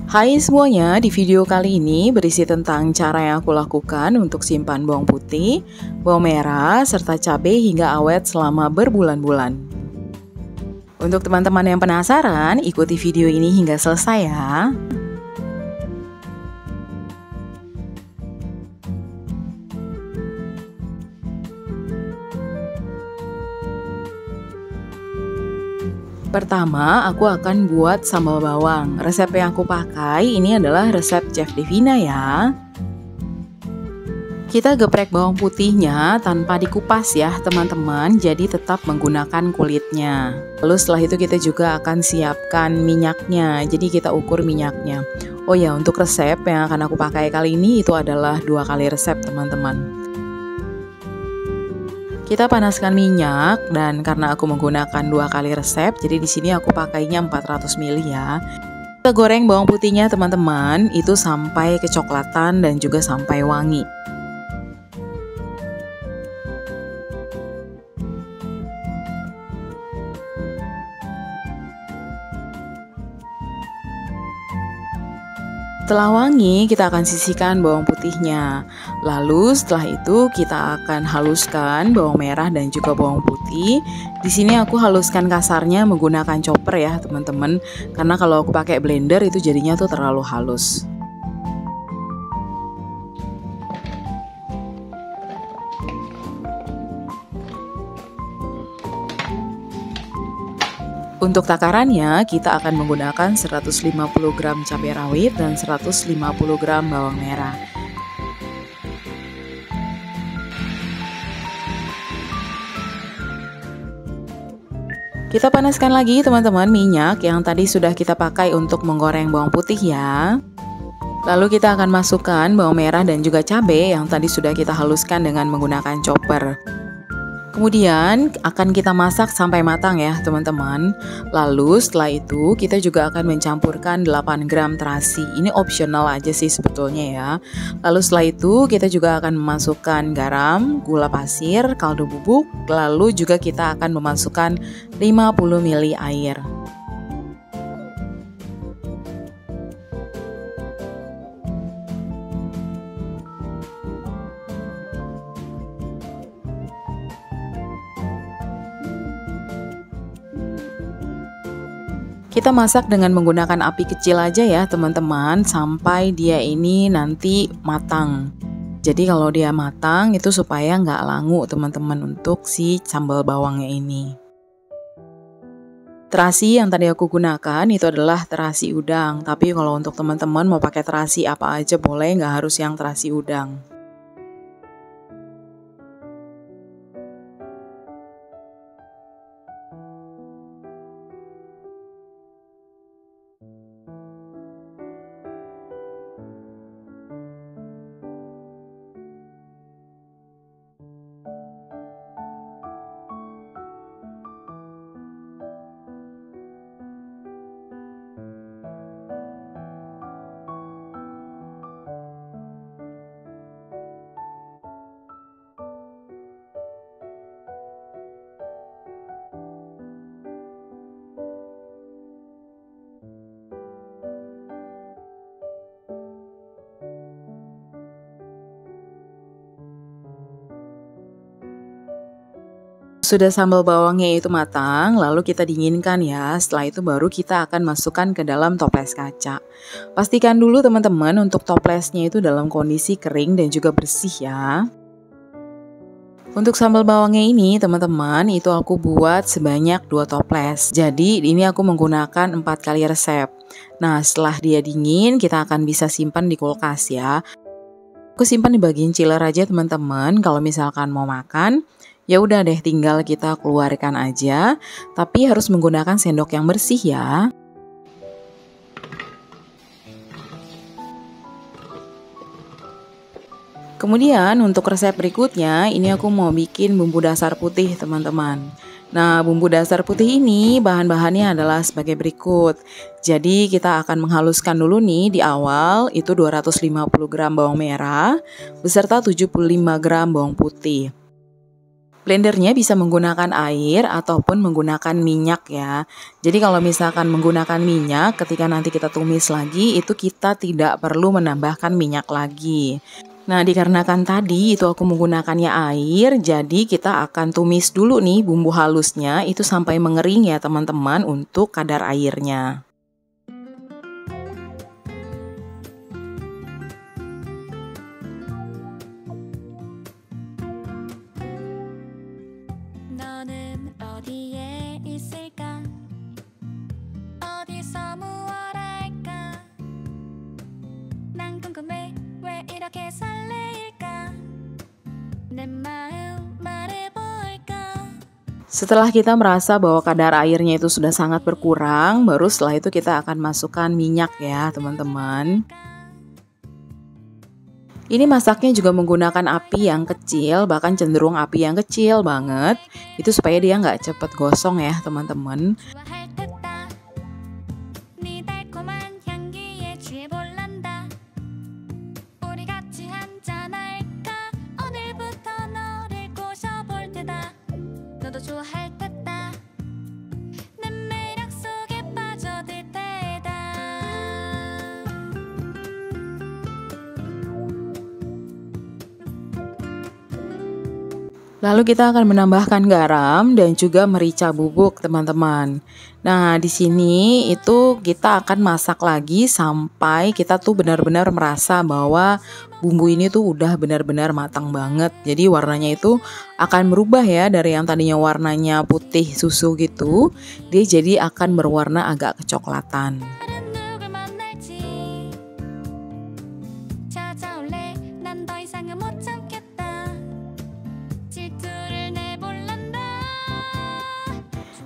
Hai semuanya, di video kali ini berisi tentang cara yang aku lakukan untuk simpan bawang putih, bawang merah, serta cabai hingga awet selama berbulan-bulan. Untuk teman-teman yang penasaran, ikuti video ini hingga selesai ya. Pertama, aku akan buat sambal bawang. Resep yang aku pakai ini adalah resep Chef Devina ya. Kita geprek bawang putihnya tanpa dikupas ya teman-teman, jadi tetap menggunakan kulitnya. Lalu setelah itu kita juga akan siapkan minyaknya, jadi kita ukur minyaknya. Oh ya, untuk resep yang akan aku pakai kali ini itu adalah 2 kali resep teman-teman. Kita panaskan minyak dan karena aku menggunakan 2 kali resep, jadi di sini aku pakainya 400 ml ya. Kita goreng bawang putihnya teman-teman, itu sampai kecoklatan dan juga sampai wangi. Setelah wangi, kita akan sisihkan bawang putihnya. Lalu setelah itu kita akan haluskan bawang merah dan juga bawang putih. Di sini aku haluskan kasarnya menggunakan chopper ya teman-teman, karena kalau aku pakai blender itu jadinya tuh terlalu halus. Untuk takarannya, kita akan menggunakan 150 gram cabai rawit dan 150 gram bawang merah. Kita panaskan lagi teman-teman minyak yang tadi sudah kita pakai untuk menggoreng bawang putih ya. Lalu kita akan masukkan bawang merah dan juga cabai yang tadi sudah kita haluskan dengan menggunakan chopper. Kemudian akan kita masak sampai matang ya teman-teman. Lalu setelah itu kita juga akan mencampurkan 8 gram terasi. Ini opsional aja sih sebetulnya ya. Lalu setelah itu kita juga akan memasukkan garam, gula pasir, kaldu bubuk. Lalu juga kita akan memasukkan 50 ml air. Kita masak dengan menggunakan api kecil aja ya teman-teman, sampai dia ini nanti matang. Jadi kalau dia matang itu supaya nggak langu teman-teman untuk si sambal bawangnya ini. Terasi yang tadi aku gunakan itu adalah terasi udang, tapi kalau untuk teman-teman mau pakai terasi apa aja boleh, nggak harus yang terasi udang. Sudah sambal bawangnya itu matang, lalu kita dinginkan ya. Setelah itu baru kita akan masukkan ke dalam toples kaca. Pastikan dulu teman-teman untuk toplesnya itu dalam kondisi kering dan juga bersih ya. Untuk sambal bawangnya ini teman-teman itu aku buat sebanyak 2 toples. Jadi ini aku menggunakan 4 kali resep. Nah setelah dia dingin kita akan bisa simpan di kulkas ya. Aku simpan di bagian chiller aja teman-teman. Kalau misalkan mau makan, ya udah deh tinggal kita keluarkan aja, tapi harus menggunakan sendok yang bersih ya. Kemudian untuk resep berikutnya, ini aku mau bikin bumbu dasar putih teman-teman. Nah bumbu dasar putih ini bahan-bahannya adalah sebagai berikut. Jadi kita akan menghaluskan dulu nih di awal itu 250 gram bawang merah beserta 75 gram bawang putih. Blendernya bisa menggunakan air ataupun menggunakan minyak ya. Jadi kalau misalkan menggunakan minyak, ketika nanti kita tumis lagi, itu kita tidak perlu menambahkan minyak lagi. Nah, dikarenakan tadi itu aku menggunakannya air, jadi kita akan tumis dulu nih bumbu halusnya itu sampai mengering ya teman-teman untuk kadar airnya. 너는 어디에 있을까? 어디서 무얼 할까? 난 궁금해 왜 이렇게 설레일까? 내 마음 말해볼까? Setelah kita merasa bahwa kadar airnya itu sudah sangat berkurang, baru setelah itu kita akan masukkan minyak ya teman-teman. Ini masaknya juga menggunakan api yang kecil, bahkan cenderung api yang kecil banget. Itu supaya dia nggak cepet gosong ya teman-teman. 좋아할 듯다. 네 달콤한 향기에 취해볼란다. 우리 같이 한잔할까? 오늘부터 너를 꼬셔볼 테다. 너도 좋아할 듯다. 내 매력 속에 빠져들 테다. Lalu kita akan menambahkan garam dan juga merica bubuk, teman-teman. Nah, di sini itu kita akan masak lagi sampai kita tuh benar-benar merasa bahwa bumbu ini tuh udah benar-benar matang banget. Jadi warnanya itu akan berubah ya dari yang tadinya warnanya putih susu gitu, dia jadi akan berwarna agak kecoklatan. 다른 누굴 만날지 찾아올래 난 더 이상은 못 참겠다. 질투를 내볼란다.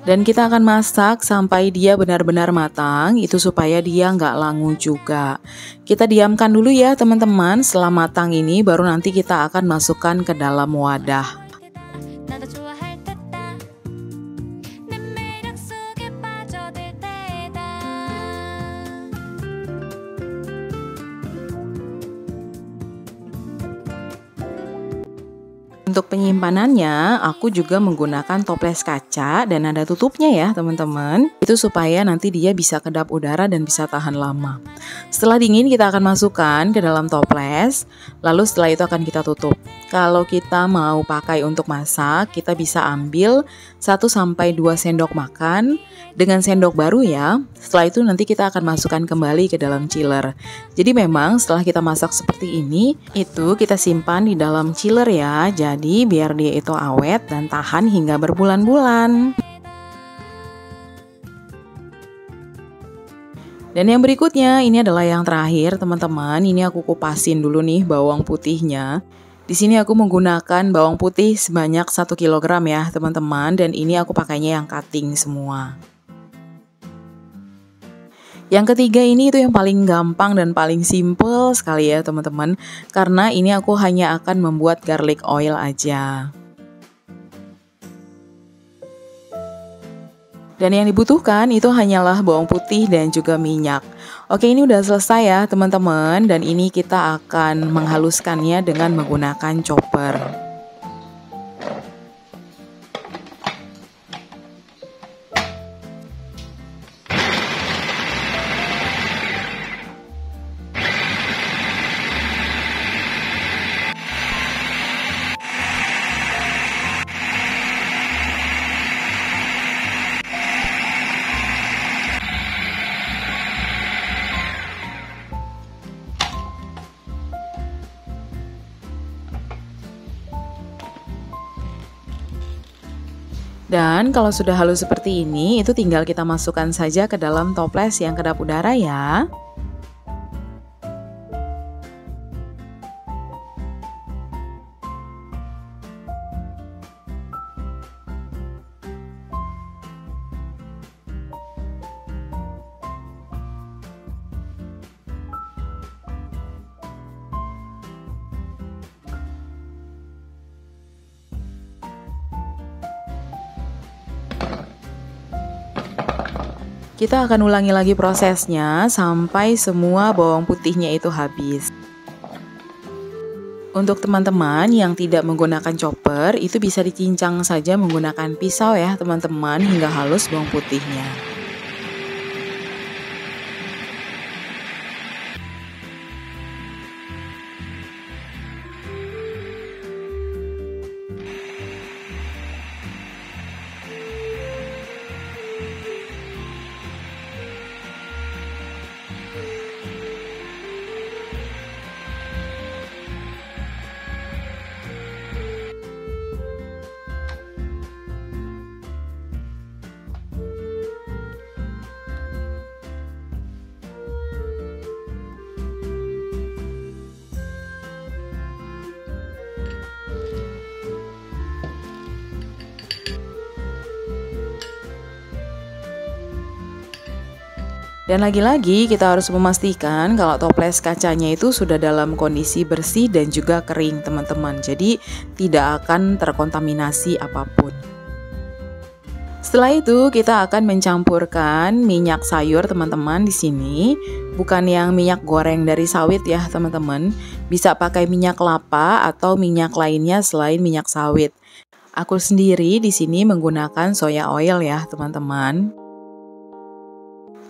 Dan kita akan masak sampai dia benar-benar matang, itu supaya dia nggak langu juga. Kita diamkan dulu ya teman-teman, setelah matang ini baru nanti kita akan masukkan ke dalam wadah. 나도 좋아할 듯다. 내 매력 속에 빠져들 테다. Untuk penyimpanannya, aku juga menggunakan toples kaca dan ada tutupnya ya teman-teman. Itu supaya nanti dia bisa kedap udara dan bisa tahan lama. Setelah dingin kita akan masukkan ke dalam toples, lalu setelah itu akan kita tutup. Kalau kita mau pakai untuk masak, kita bisa ambil 1-2 sendok makan dengan sendok baru ya. Setelah itu nanti kita akan masukkan kembali ke dalam chiller. Jadi memang setelah kita masak seperti ini, itu kita simpan di dalam chiller ya. Jadi biar dia itu awet dan tahan hingga berbulan-bulan. Dan yang berikutnya ini adalah yang terakhir teman-teman. Ini aku kupasin dulu nih bawang putihnya. Di sini aku menggunakan bawang putih sebanyak 1 kg ya teman-teman. Dan ini aku pakainya yang cutting semua. Yang ketiga ini itu yang paling gampang dan paling simple sekali ya teman-teman. Karena ini aku hanya akan membuat garlic oil aja. Dan yang dibutuhkan itu hanyalah bawang putih dan juga minyak. Oke, ini udah selesai ya teman-teman. Dan ini kita akan menghaluskannya dengan menggunakan chopper. Dan kalau sudah halus seperti ini, itu tinggal kita masukkan saja ke dalam toples yang kedap udara ya. Kita akan ulangi lagi prosesnya sampai semua bawang putihnya itu habis. Untuk teman-teman yang tidak menggunakan chopper, itu bisa dicincang saja menggunakan pisau ya teman-teman hingga halus bawang putihnya. Dan lagi-lagi kita harus memastikan kalau toples kacanya itu sudah dalam kondisi bersih dan juga kering teman-teman. Jadi tidak akan terkontaminasi apapun. Setelah itu kita akan mencampurkan minyak sayur teman-teman di sini. Bukan yang minyak goreng dari sawit ya teman-teman. Bisa pakai minyak kelapa atau minyak lainnya selain minyak sawit. Aku sendiri di sini menggunakan soya oil ya teman-teman.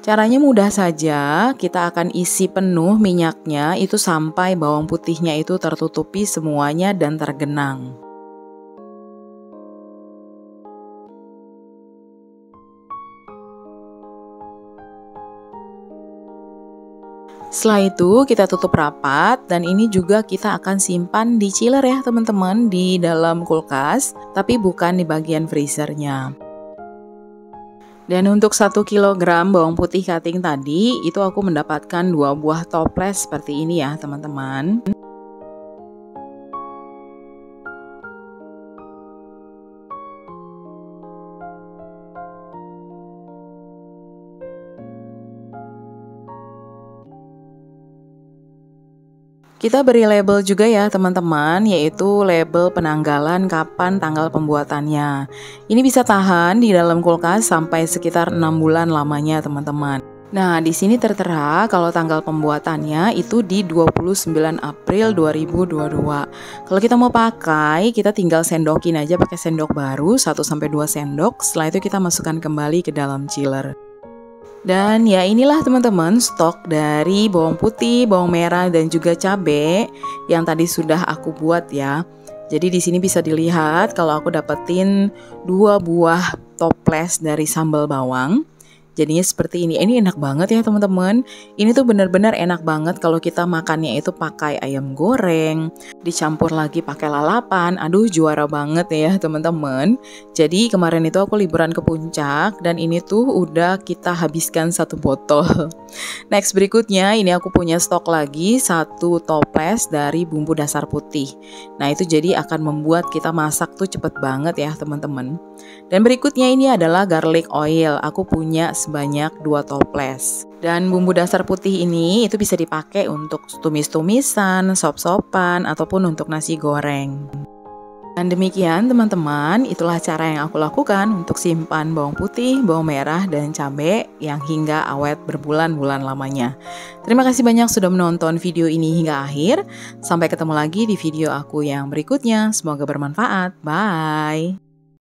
Caranya mudah saja, kita akan isi penuh minyaknya itu sampai bawang putihnya itu tertutupi semuanya dan tergenang. Setelah itu kita tutup rapat dan ini juga kita akan simpan di chiller ya teman-teman di dalam kulkas, tapi bukan di bagian freezernya. Dan untuk 1 kg bawang putih cutting tadi, itu aku mendapatkan 2 buah toples seperti ini ya teman-teman. Kita beri label juga ya teman-teman, yaitu label penanggalan kapan tanggal pembuatannya. Ini bisa tahan di dalam kulkas sampai sekitar 6 bulan lamanya teman-teman. Nah, di sini tertera kalau tanggal pembuatannya itu di 29 April 2022. Kalau kita mau pakai, kita tinggal sendokin aja pakai sendok baru 1-2 sendok. Setelah itu kita masukkan kembali ke dalam chiller. Dan ya inilah teman-teman stok dari bawang putih, bawang merah dan juga cabai yang tadi sudah aku buat ya. Jadi di sini bisa dilihat kalau aku dapetin 2 buah toples dari sambal bawang. Jadinya seperti ini. Ini enak banget ya teman-teman. Ini tuh benar-benar enak banget kalau kita makannya itu pakai ayam goreng, dicampur lagi pakai lalapan. Aduh juara banget ya teman-teman. Jadi kemarin itu aku liburan ke puncak dan ini tuh udah kita habiskan 1 botol. Next berikutnya ini aku punya stok lagi 1 toples dari bumbu dasar putih. Nah itu jadi akan membuat kita masak tuh cepet banget ya teman-teman. Dan berikutnya ini adalah garlic oil. Aku punya sebanyak 2 toples. Dan bumbu dasar putih ini itu bisa dipakai untuk tumis-tumisan, sop-sopan, ataupun untuk nasi goreng. Dan demikian teman-teman, itulah cara yang aku lakukan untuk simpan bawang putih, bawang merah, dan cabai yang hingga awet berbulan-bulan lamanya. Terima kasih banyak sudah menonton video ini hingga akhir. Sampai ketemu lagi di video aku yang berikutnya. Semoga bermanfaat. Bye!